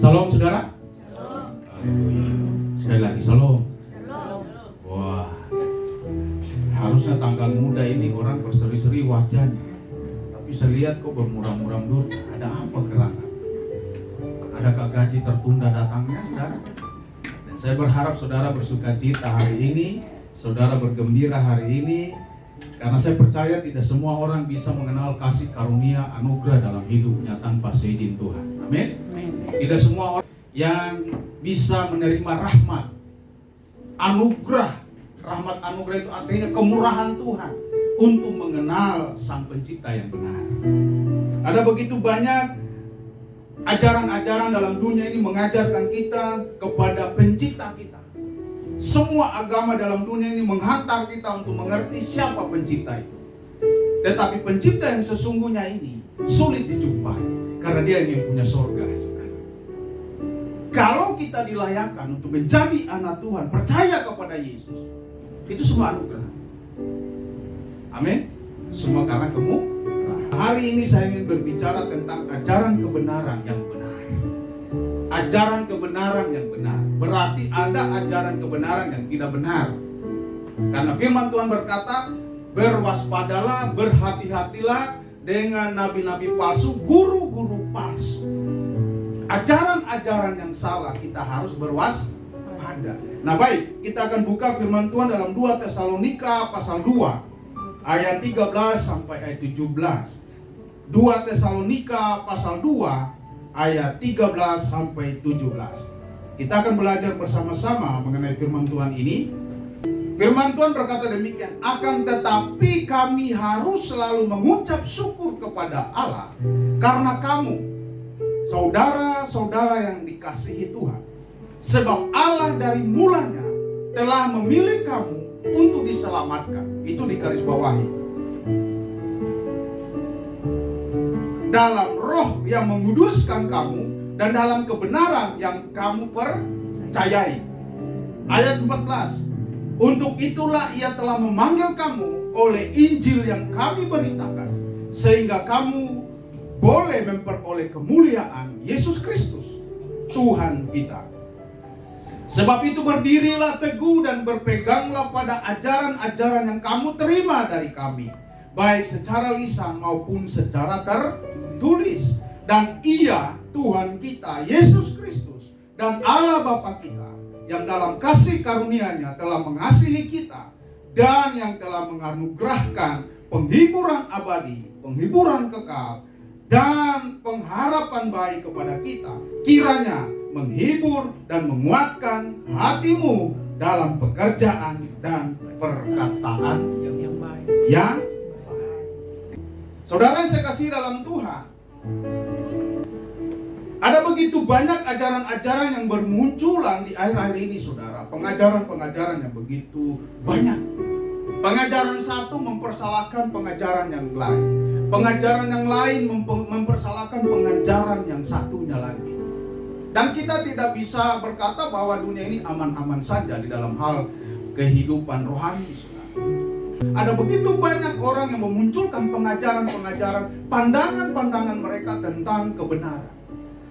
Salam saudara. Shalom. Haleluya. Sekali lagi salam. Shalom. Wah, harusnya tanggal muda ini orang berseri-seri wajahnya. Tapi saya lihat kok bermuram-muram dulu. Ada apa gerangan? Adakah gaji tertunda datangnya, saudara? Dan saya berharap saudara bersukacita hari ini, saudara bergembira hari ini, karena saya percaya tidak semua orang bisa mengenal kasih karunia anugerah dalam hidupnya tanpa seizin Tuhan. Amin. Tidak semua orang yang bisa menerima rahmat anugerah. Rahmat anugerah itu artinya kemurahan Tuhan untuk mengenal Sang Pencipta yang benar. Ada begitu banyak ajaran-ajaran dalam dunia ini mengajarkan kita kepada Pencipta kita. Semua agama dalam dunia ini menghantar kita untuk mengerti siapa Pencipta itu. Tetapi Pencipta yang sesungguhnya ini sulit dijumpai karena Dia yang punya sorga. Kalau kita dilayakkan untuk menjadi anak Tuhan, percaya kepada Yesus, itu semua anugerah. Amin. Semua karena kemurahan. Hari ini saya ingin berbicara tentang ajaran kebenaran yang benar. Ajaran kebenaran yang benar. Berarti ada ajaran kebenaran yang tidak benar. Karena firman Tuhan berkata, berwaspadalah, berhati-hatilah dengan nabi-nabi palsu, guru-guru palsu. Ajaran-ajaran yang salah kita harus berwaspada. Nah baik, kita akan buka firman Tuhan dalam 2 Tesalonika pasal 2 ayat 13 sampai ayat 17. 2 Tesalonika pasal 2 ayat 13 sampai 17. Kita akan belajar bersama-sama mengenai firman Tuhan ini. Firman Tuhan berkata demikian, akan tetapi kami harus selalu mengucap syukur kepada Allah karena kamu, saudara-saudara yang dikasihi Tuhan, sebab Allah dari mulanya telah memilih kamu untuk diselamatkan. Itu digarisbawahi. Dalam roh yang menguduskan kamu dan dalam kebenaran yang kamu percayai. Ayat 14. Untuk itulah Ia telah memanggil kamu oleh Injil yang kami beritakan, sehingga kamu boleh memperoleh kemuliaan Yesus Kristus, Tuhan kita. Sebab itu berdirilah teguh dan berpeganglah pada ajaran-ajaran yang kamu terima dari kami, baik secara lisan maupun secara tertulis. Dan Ia, Tuhan kita, Yesus Kristus, dan Allah Bapa kita, yang dalam kasih karunia-Nya telah mengasihi kita, dan yang telah menganugerahkan penghiburan abadi, penghiburan kekal, dan pengharapan baik kepada kita, kiranya menghibur dan menguatkan hatimu dalam pekerjaan dan perkataan yang baik. Saudara yang saya kasih dalam Tuhan, ada begitu banyak ajaran-ajaran yang bermunculan di akhir-akhir ini, saudara. Pengajaran-pengajaran yang begitu banyak. Pengajaran satu mempersalahkan pengajaran yang lain. Pengajaran yang lain mempersalahkan pengajaran yang satunya lagi. Dan kita tidak bisa berkata bahwa dunia ini aman-aman saja di dalam hal kehidupan rohani, saudara. Ada begitu banyak orang yang memunculkan pengajaran-pengajaran, pandangan-pandangan mereka tentang kebenaran.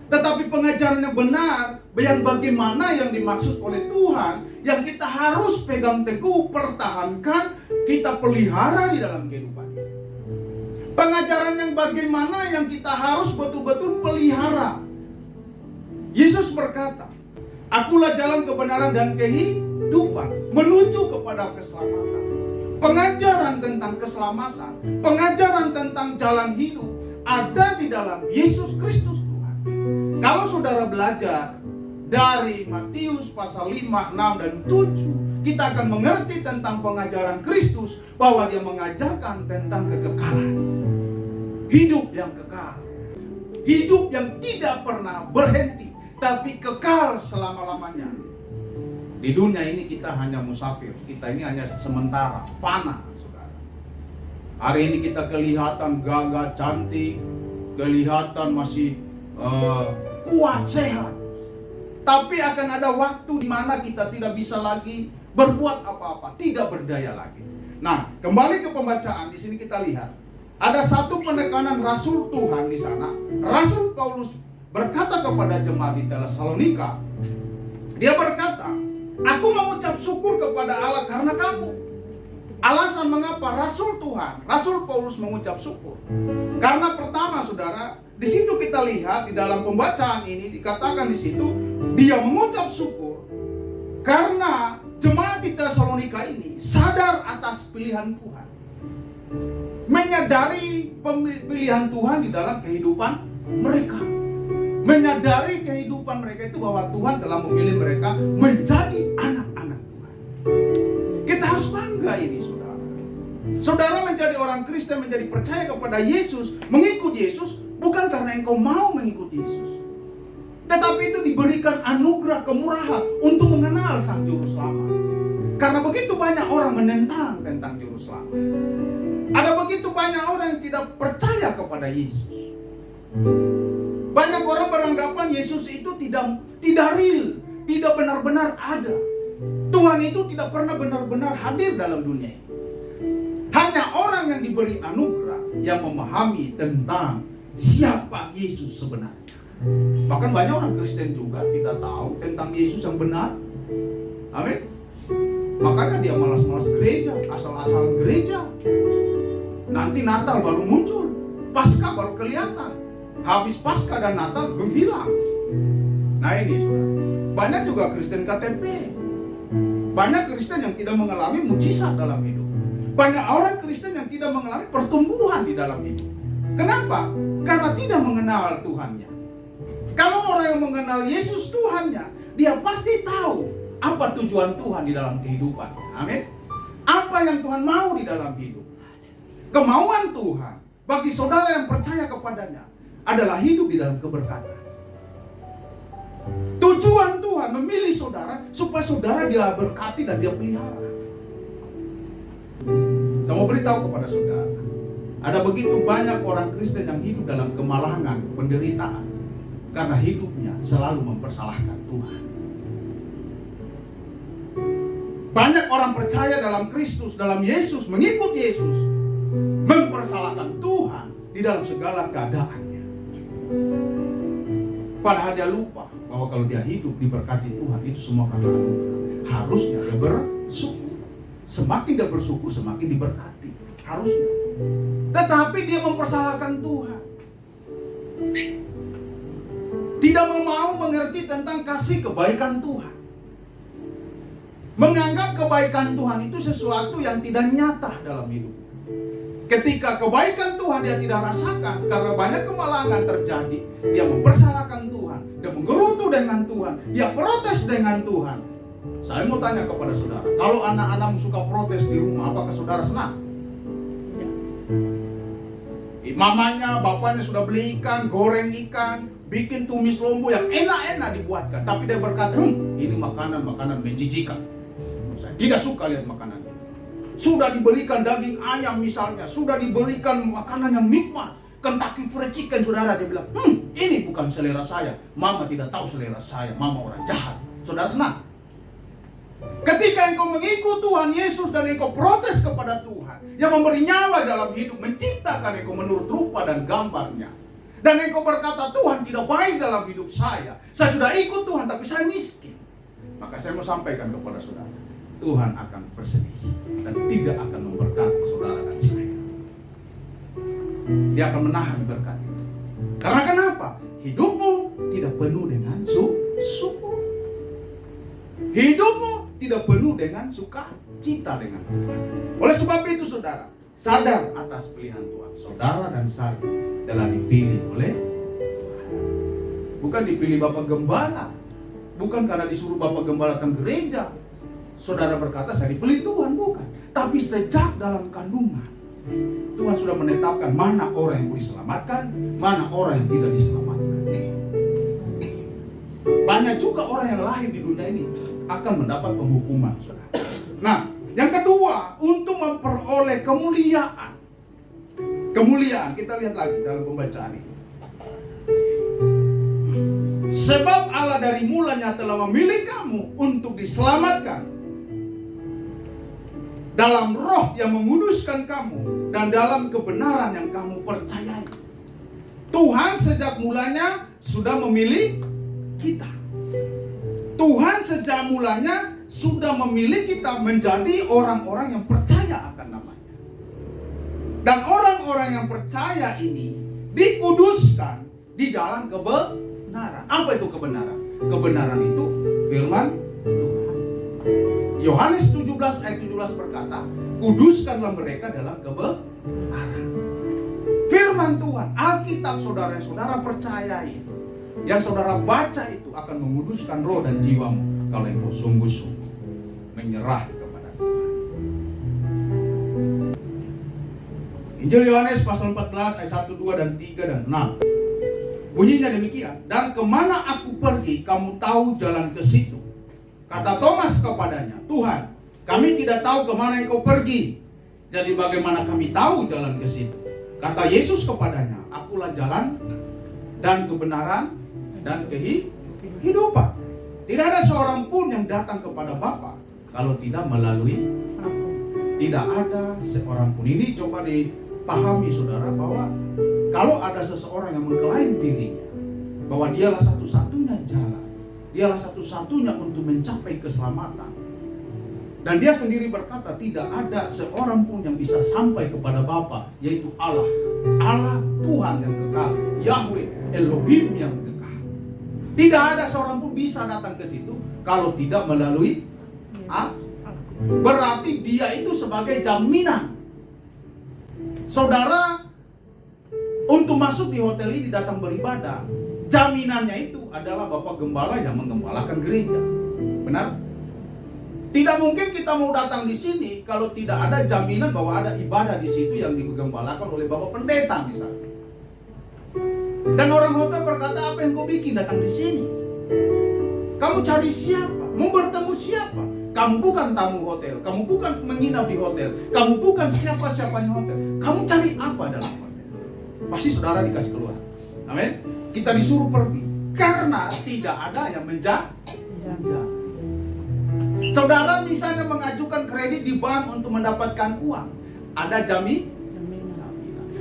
Tetapi pengajaran yang benar, yang bagaimana yang dimaksud oleh Tuhan, yang kita harus pegang teguh, pertahankan, kita pelihara di dalam kehidupan. Pengajaran yang bagaimana yang kita harus betul-betul pelihara. Yesus berkata, akulah jalan kebenaran dan kehidupan, menuju kepada keselamatan. Pengajaran tentang keselamatan, pengajaran tentang jalan hidup, ada di dalam Yesus Kristus. Kalau saudara belajar dari Matius pasal 5, 6, dan 7, kita akan mengerti tentang pengajaran Kristus, bahwa Dia mengajarkan tentang kekekalan. Hidup yang kekal. Hidup yang tidak pernah berhenti, tapi kekal selama-lamanya. Di dunia ini kita hanya musafir. Kita ini hanya sementara, fana, saudara. Hari ini kita kelihatan gagah, cantik, kelihatan masih kuat, sehat. Tapi akan ada waktu di mana kita tidak bisa lagi berbuat apa-apa, tidak berdaya lagi. Nah, kembali ke pembacaan, di sini kita lihat ada satu penekanan Rasul Tuhan di sana. Rasul Paulus berkata kepada jemaat di Tesalonika, dia berkata, aku mengucap syukur kepada Allah karena kamu. Alasan mengapa Rasul Tuhan, Rasul Paulus mengucap syukur. Karena pertama saudara, di situ kita lihat di dalam pembacaan ini dikatakan di situ dia mengucap syukur karena jemaat di Tesalonika ini sadar atas pilihan Tuhan. Menyadari pilihan Tuhan di dalam kehidupan mereka. Menyadari kehidupan mereka itu bahwa Tuhan telah memilih mereka menjadi anak-anak Tuhan. Kita harus bangga ini saudara. Saudara menjadi orang Kristen, menjadi percaya kepada Yesus, mengikut Yesus, bukan karena engkau mau mengikut Yesus, tetapi itu diberikan anugerah kemurahan untuk mengenal Sang Juru Selamat. Karena begitu banyak orang menentang tentang Juru Selamat. Ada begitu banyak orang yang tidak percaya kepada Yesus. Banyak orang beranggapan Yesus itu tidak real, tidak benar-benar ada. Tuhan itu tidak pernah benar-benar hadir dalam dunia ini. Hanya orang yang diberi anugerah yang memahami tentang siapa Yesus sebenarnya. Bahkan banyak orang Kristen juga tidak tahu tentang Yesus yang benar. Amin. Makanya dia malas-malas gereja, asal-asal gereja. Nanti Natal baru muncul, Paskah baru kelihatan. Habis Paskah dan Natal menghilang. Nah ini saudara, banyak juga Kristen KTP. Banyak Kristen yang tidak mengalami mujizat dalam hidup. Banyak orang Kristen yang tidak mengalami pertumbuhan di dalam hidup. Kenapa? Karena tidak mengenal Tuhannya. Kalau orang yang mengenal Yesus Tuhannya, dia pasti tahu apa tujuan Tuhan di dalam kehidupan. Amin. Apa yang Tuhan mau di dalam hidup. Kemauan Tuhan bagi saudara yang percaya kepadanya adalah hidup di dalam keberkatan. Tujuan Tuhan memilih saudara supaya saudara dia berkati dan dia pelihara. Saya mau beritahu kepada saudara, ada begitu banyak orang Kristen yang hidup dalam kemalangan, penderitaan, karena hidupnya selalu mempersalahkan Tuhan. Banyak orang percaya dalam Kristus, dalam Yesus, mengikut Yesus, mempersalahkan Tuhan di dalam segala keadaannya. Padahal dia lupa bahwa kalau dia hidup diberkati Tuhan, itu semua karena anugerah. Harusnya dia bersyukur. Semakin dia bersyukur, semakin diberkati. Harusnya. Tetapi dia mempersalahkan Tuhan. Tidak mau mengerti tentang kasih kebaikan Tuhan. Menganggap kebaikan Tuhan itu sesuatu yang tidak nyata dalam hidup. Ketika kebaikan Tuhan dia tidak rasakan, karena banyak kemalangan terjadi, dia mempersalahkan Tuhan, dia menggerutu dengan Tuhan, dia protes dengan Tuhan. Saya mau tanya kepada saudara, kalau anak-anakmu suka protes di rumah, apakah saudara senang? Mamanya, bapaknya sudah beli ikan, goreng ikan, bikin tumis lombo yang enak-enak dibuatkan, tapi dia berkata, ini makanan menjijikan. Saya tidak suka lihat makanan ini. Sudah dibelikan daging ayam misalnya, sudah dibelikan makanan yang nikmat, Kentucky Fried Chicken, saudara, dia bilang, ini bukan selera saya. Mama tidak tahu selera saya, mama orang jahat. Saudara senang? Ketika engkau mengikut Tuhan Yesus dan engkau protes kepada Tuhan yang memberi nyawa dalam hidup, menciptakan engkau menurut rupa dan gambarnya, dan engkau berkata, Tuhan tidak baik dalam hidup saya sudah ikut Tuhan tapi saya miskin, maka saya mau sampaikan kepada saudara, Tuhan akan bersedih dan tidak akan memberkati saudara dan saya. Dia akan menahan berkat itu. Karena kenapa? Hidupmu tidak penuh dengan syukur. Hidupmu tidak penuh dengan sukacita dengan Tuhan. Oleh sebab itu saudara, sadar atas pilihan Tuhan. Saudara dan saya telah dipilih oleh Tuhan. Bukan dipilih Bapak Gembala, bukan karena disuruh Bapak Gembala datang gereja. Saudara berkata saya dipilih Tuhan, bukan. Tapi sejak dalam kandungan Tuhan sudah menetapkan mana orang yang diselamatkan, mana orang yang tidak diselamatkan. Banyak juga orang yang lahir di dunia ini akan mendapat penghukuman, saudara. Nah, yang kedua, untuk memperoleh kemuliaan. Kemuliaan, kita lihat lagi dalam pembacaan ini. Sebab Allah dari mulanya telah memilih kamu untuk diselamatkan dalam roh yang menguduskan kamu dan dalam kebenaran yang kamu percayai. Tuhan sejak mulanya sudah memilih kita. Tuhan sejak mulanya sudah memilih kita menjadi orang-orang yang percaya akan namanya. Dan orang-orang yang percaya ini dikuduskan di dalam kebenaran. Apa itu kebenaran? Kebenaran itu firman Tuhan. Yohanes 17 ayat 17 berkata, kuduskanlah mereka dalam kebenaran. Firman Tuhan, Alkitab saudara yang saudara percayai, yang saudara baca itu akan menguduskan roh dan jiwamu kalau engkau sungguh-sungguh menyerah kepada Tuhan. Injil Yohanes pasal 14 ayat 1, 2, dan 3, dan 6. Bunyinya demikian. Dan kemana aku pergi, kamu tahu jalan ke situ. Kata Thomas kepadanya, Tuhan, kami tidak tahu kemana engkau pergi. Jadi bagaimana kami tahu jalan ke situ? Kata Yesus kepadanya, akulah jalan dan kebenaran dan kehidupan. Tidak ada seorang pun yang datang kepada Bapa kalau tidak melalui aku. Tidak ada seorang pun. Ini coba dipahami saudara, bahwa kalau ada seseorang yang mengklaim dirinya bahwa dialah satu-satunya jalan, dialah satu-satunya untuk mencapai keselamatan, dan dia sendiri berkata tidak ada seorang pun yang bisa sampai kepada Bapa, yaitu Allah, Allah Tuhan yang kekal, Yahweh Elohim yang kekal. Tidak ada seorang pun bisa datang ke situ kalau tidak melalui aku. Berarti dia itu sebagai jaminan. Saudara, untuk masuk di hotel ini datang beribadah, jaminannya itu adalah Bapak Gembala yang menggembalakan gereja. Benar? Tidak mungkin kita mau datang di sini kalau tidak ada jaminan bahwa ada ibadah di situ yang digembalakan oleh Bapak Pendeta misalnya. Dan orang hotel berkata, apa yang kau bikin datang di sini? Kamu cari siapa? Mau bertemu siapa? Kamu bukan tamu hotel, kamu bukan menginap di hotel, kamu bukan siapa-siapanya hotel. Kamu cari apa dalam hotel? Pasti saudara dikasih keluar. Amin. Kita disuruh pergi karena tidak ada yang menjaga. Saudara misalnya mengajukan kredit di bank untuk mendapatkan uang, ada jaminan.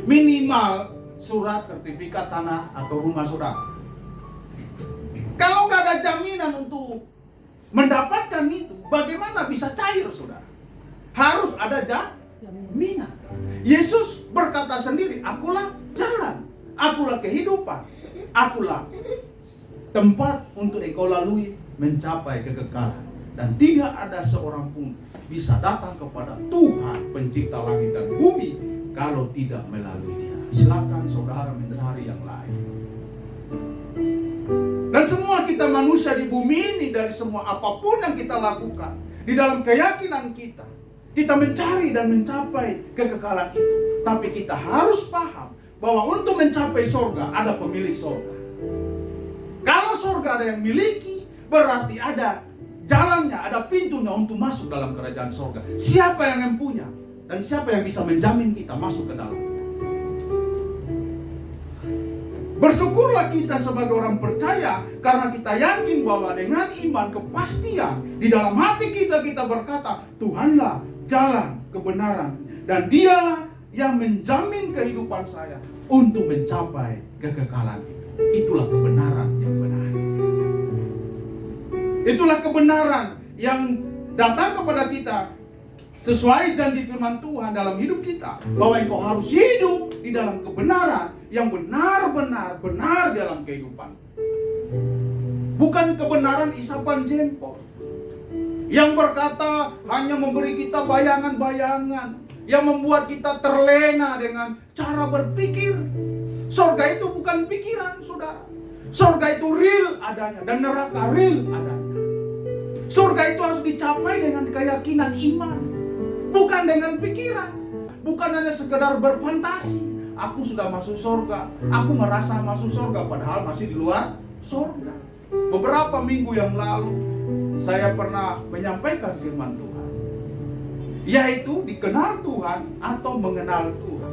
Minimal surat sertifikat tanah atau rumah saudara. Kalau nggak ada jaminan untuk mendapatkan itu, bagaimana bisa cair saudara? Harus ada jaminan. Yesus berkata sendiri, akulah jalan, akulah kehidupan, akulah tempat untuk engkau lalui mencapai kekekalan. Dan tidak ada seorang pun bisa datang kepada Tuhan pencipta langit dan bumi kalau tidak melalui dia. Silakan saudara mencari yang lain. Dan semua kita manusia di bumi ini, dari semua apapun yang kita lakukan, di dalam keyakinan kita, kita mencari dan mencapai kekekalan itu. Tapi kita harus paham bahwa untuk mencapai surga ada pemilik surga. Kalau surga ada yang miliki, berarti ada jalannya, ada pintunya untuk masuk dalam kerajaan surga. Siapa yang punya dan siapa yang bisa menjamin kita masuk ke dalam? Bersyukurlah kita sebagai orang percaya karena kita yakin bahwa dengan iman kepastian di dalam hati kita, kita berkata, Tuhanlah jalan kebenaran dan dialah yang menjamin kehidupan saya untuk mencapai kekekalan itu. Itulah kebenaran yang benar. Itulah kebenaran yang datang kepada kita sesuai janji firman Tuhan dalam hidup kita, bahwa engkau harus hidup di dalam kebenaran yang benar-benar benar dalam kehidupan. Bukan kebenaran isapan jempol yang berkata hanya memberi kita bayangan-bayangan yang membuat kita terlena dengan cara berpikir. Surga itu bukan pikiran, saudara. Surga itu real adanya dan neraka real adanya. Surga itu harus dicapai dengan keyakinan iman, bukan dengan pikiran. Bukan hanya sekedar berfantasi, aku sudah masuk surga, aku merasa masuk surga, padahal masih di luar surga. Beberapa minggu yang lalu saya pernah menyampaikan firman Tuhan, yaitu dikenal Tuhan atau mengenal Tuhan.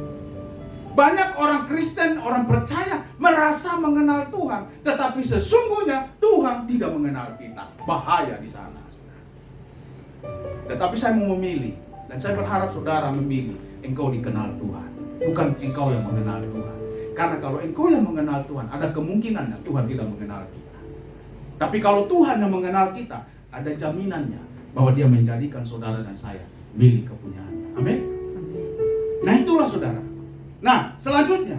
Banyak orang Kristen, orang percaya merasa mengenal Tuhan, tetapi sesungguhnya Tuhan tidak mengenal kita. Bahaya di sana. Tetapi saya mau memilih, dan saya berharap saudara memilih, engkau dikenal Tuhan, bukan engkau yang mengenal Tuhan. Karena kalau engkau yang mengenal Tuhan, ada kemungkinan Tuhan tidak mengenal kita. Tapi kalau Tuhan yang mengenal kita, ada jaminannya bahwa Dia menjadikan saudara dan saya milik kepunyaannya. Amin. Nah itulah saudara. Nah selanjutnya,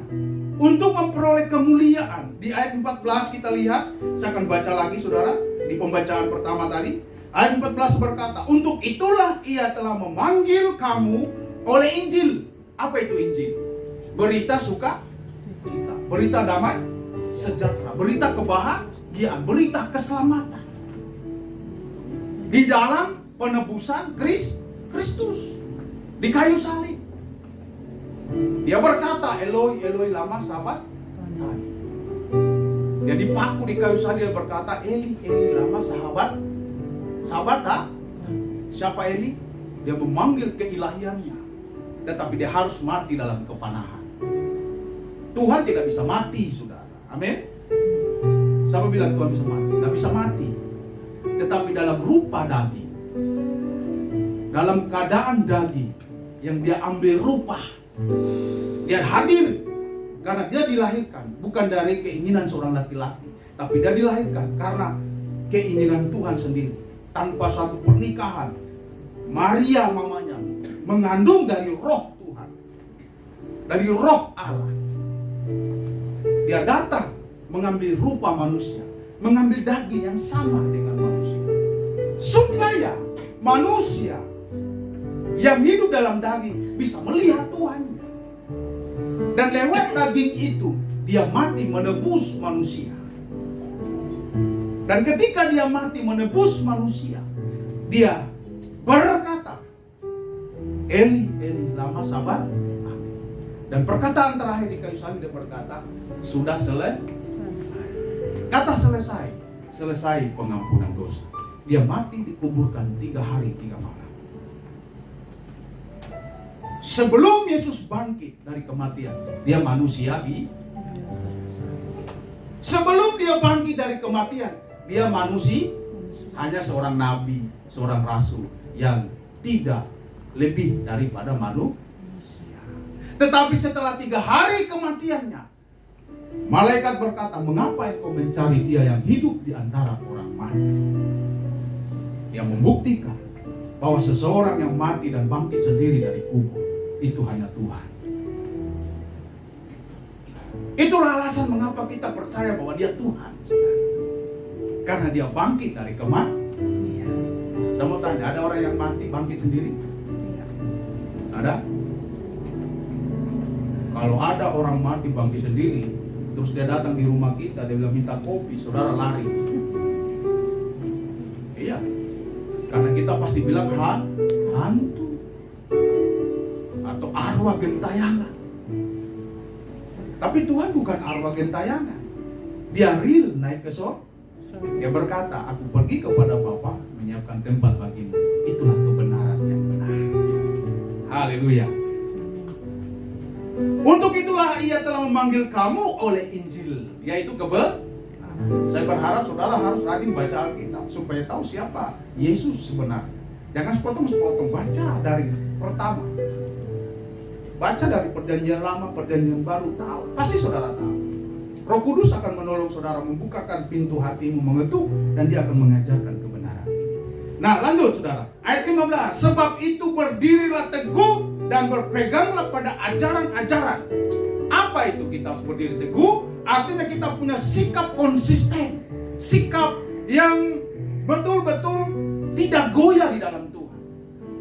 untuk memperoleh kemuliaan, di ayat 14 kita lihat, saya akan baca lagi saudara, di pembacaan pertama tadi. Ayat 14 berkata, untuk itulah Ia telah memanggil kamu oleh Injil. Apa itu Injil? Berita sukacita, berita damai sejahtera, berita kebahagiaan, berita keselamatan di dalam penebusan Kristus di kayu salib. Dia berkata, Eloi, Eloi lama sabachthani. Dia dipaku di kayu salib, dia berkata, Eli, Eli lama sahabat. Siapa Eli? Dia memanggil keilahiannya, tetapi dia harus mati dalam kepanahan. Tuhan tidak bisa mati, saudara. Amin. Siapa bilang Tuhan bisa mati? Tidak bisa mati. Tetapi dalam rupa daging, dalam keadaan daging, yang dia ambil rupa, dia hadir. Karena dia dilahirkan bukan dari keinginan seorang laki-laki, tapi dia dilahirkan karena keinginan Tuhan sendiri, tanpa suatu pernikahan. Maria mamanya mengandung dari roh Tuhan, dari roh Allah. Dia datang mengambil rupa manusia, mengambil daging yang sama dengan manusia, supaya manusia yang hidup dalam daging bisa melihat Tuhan. Dan lewat daging itu dia mati menebus manusia. Dan ketika dia mati menebus manusia, dia berkata, Eli, Eli lama sabachthani. Dan perkataan terakhir di kayu salib dia berkata, sudah selesai. Kata selesai, selesai pengampunan dosa. Dia mati dikuburkan 3 hari 3 malam. Sebelum Yesus bangkit dari kematian, dia manusia sebelum dia bangkit dari kematian, dia manusia, hanya seorang nabi, seorang rasul yang tidak lebih daripada manusia. Tetapi setelah 3 hari kematiannya, malaikat berkata, mengapa engkau mencari dia yang hidup di antara orang mati? Yang membuktikan bahwa seseorang yang mati dan bangkit sendiri dari kubur, itu hanya Tuhan. Itulah alasan mengapa kita percaya bahwa dia Tuhan. Karena dia bangkit dari kematian. Saya mau tanya, ada orang yang mati bangkit sendiri? Ada? Kalau ada orang mati bangkit sendiri, terus dia datang di rumah kita, dia bilang minta kopi, saudara lari. Iya, karena kita pasti bilang hantu atau arwah gentayangan. Tapi Tuhan bukan arwah gentayangan. Dia real naik ke surga. Dia berkata, aku pergi kepada Bapa menyiapkan tempat bagimu. Itulah kebenaran yang benar. Haleluya. Untuk itulah Ia telah memanggil kamu oleh Injil, yaitu kebenaran. Saya berharap saudara harus rajin baca Alkitab supaya tahu siapa Yesus sebenarnya. Jangan sepotong-sepotong, baca dari pertama. Baca dari perjanjian lama, perjanjian baru, tahu. Pasti saudara tahu. Roh Kudus akan menolong saudara membukakan pintu hatimu mengetuk, dan Dia akan mengajarkan kebenaran. Nah, lanjut saudara. Ayat 15. Sebab itu berdirilah teguh dan berpeganglah pada ajaran-ajaran. Apa itu kita harus berdiri teguh? Artinya kita punya sikap konsisten, sikap yang betul-betul tidak goyah di dalam Tuhan.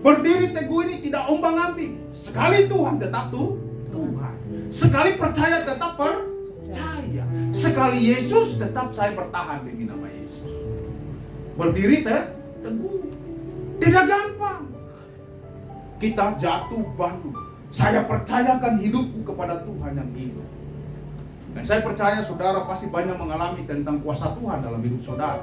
Berdiri teguh ini tidak ombang-ambing. Sekali Tuhan tetap Tuhan. Sekali percaya tetap percaya. Sekali Yesus tetap saya bertahan demi nama Yesus. Berdiri teguh. Tidak gampang. Kita jatuh bangun. Saya percayakan hidupku kepada Tuhan yang hidup. Dan saya percaya saudara pasti banyak mengalami tentang kuasa Tuhan dalam hidup saudara.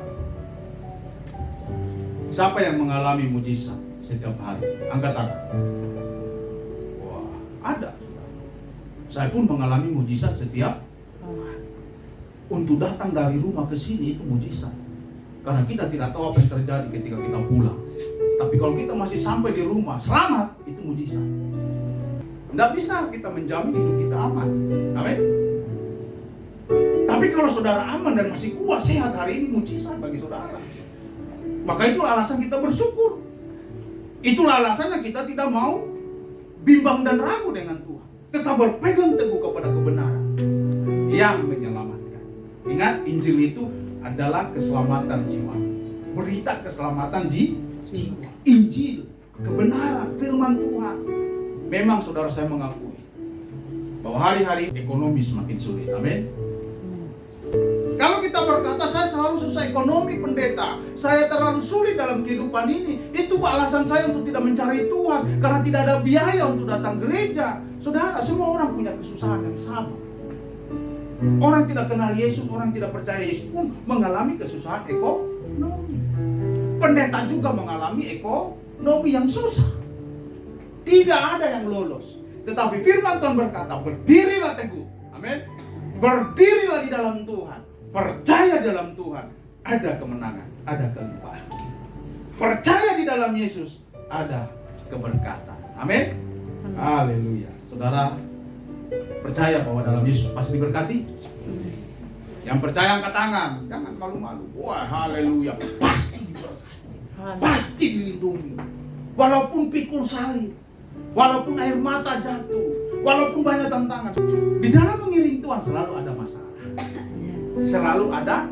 Siapa yang mengalami mujizat setiap hari? Angkat tangan. Wah, ada. Saya pun mengalami mujizat setiap hari. Untuk datang dari rumah ke sini itu mujizat. Karena kita tidak tahu apa yang terjadi ketika kita pulang. Tapi kalau kita masih sampai di rumah selamat, itu mujizat. Tidak bisa kita menjamin hidup kita aman. Amin. Tapi kalau saudara aman dan masih kuat, sehat hari ini, mujizat bagi saudara. Maka itu alasan kita bersyukur. Itulah alasannya kita tidak mau bimbang dan ragu dengan Tuhan. Tetap berpegang teguh kepada kebenaran yang menyelamatkan. Ingat, Injil itu adalah keselamatan jiwa. Berita keselamatan jiwa. Injil, kebenaran, firman Tuhan. Memang saudara saya mengakui bahwa hari-hari ekonomi semakin sulit. Amin. Kalau kita berkata saya selalu susah ekonomi pendeta, saya terlalu sulit dalam kehidupan ini, itu alasan saya untuk tidak mencari Tuhan, karena tidak ada biaya untuk datang gereja. Saudara, semua orang punya kesusahan yang sama. Orang tidak kenal Yesus, orang tidak percaya Yesus pun mengalami kesusahan ekonomi. Pendeta juga mengalami ekonomi yang susah. Tidak ada yang lolos. Tetapi firman Tuhan berkata, berdirilah teguh. Amin. Berdirilah di dalam Tuhan. Percaya dalam Tuhan, ada kemenangan, ada kelimpahan. Percaya di dalam Yesus, ada keberkatan. Amin. Haleluya. Saudara percaya bahwa dalam Yesus pasti diberkati? Yang percaya angkat tangan, jangan malu-malu. Wah, haleluya. Pasti diberkati. Pasti dilindungi. Walaupun pikul salib, walaupun air mata jatuh, walaupun banyak tantangan, di dalam mengiring Tuhan selalu ada masalah. Selalu ada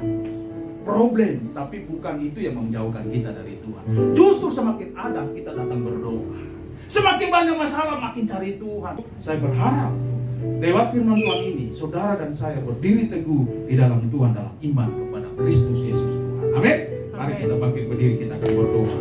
problem, tapi bukan itu yang menjauhkan kita dari Tuhan. Justru semakin ada kita datang berdoa, semakin banyak masalah makin cari Tuhan. Saya berharap lewat firman Tuhan ini, saudara dan saya berdiri teguh di dalam Tuhan, dalam iman kepada Kristus Yesus Tuhan. Amin. Mari kita bangkit berdiri, kita akan berdoa.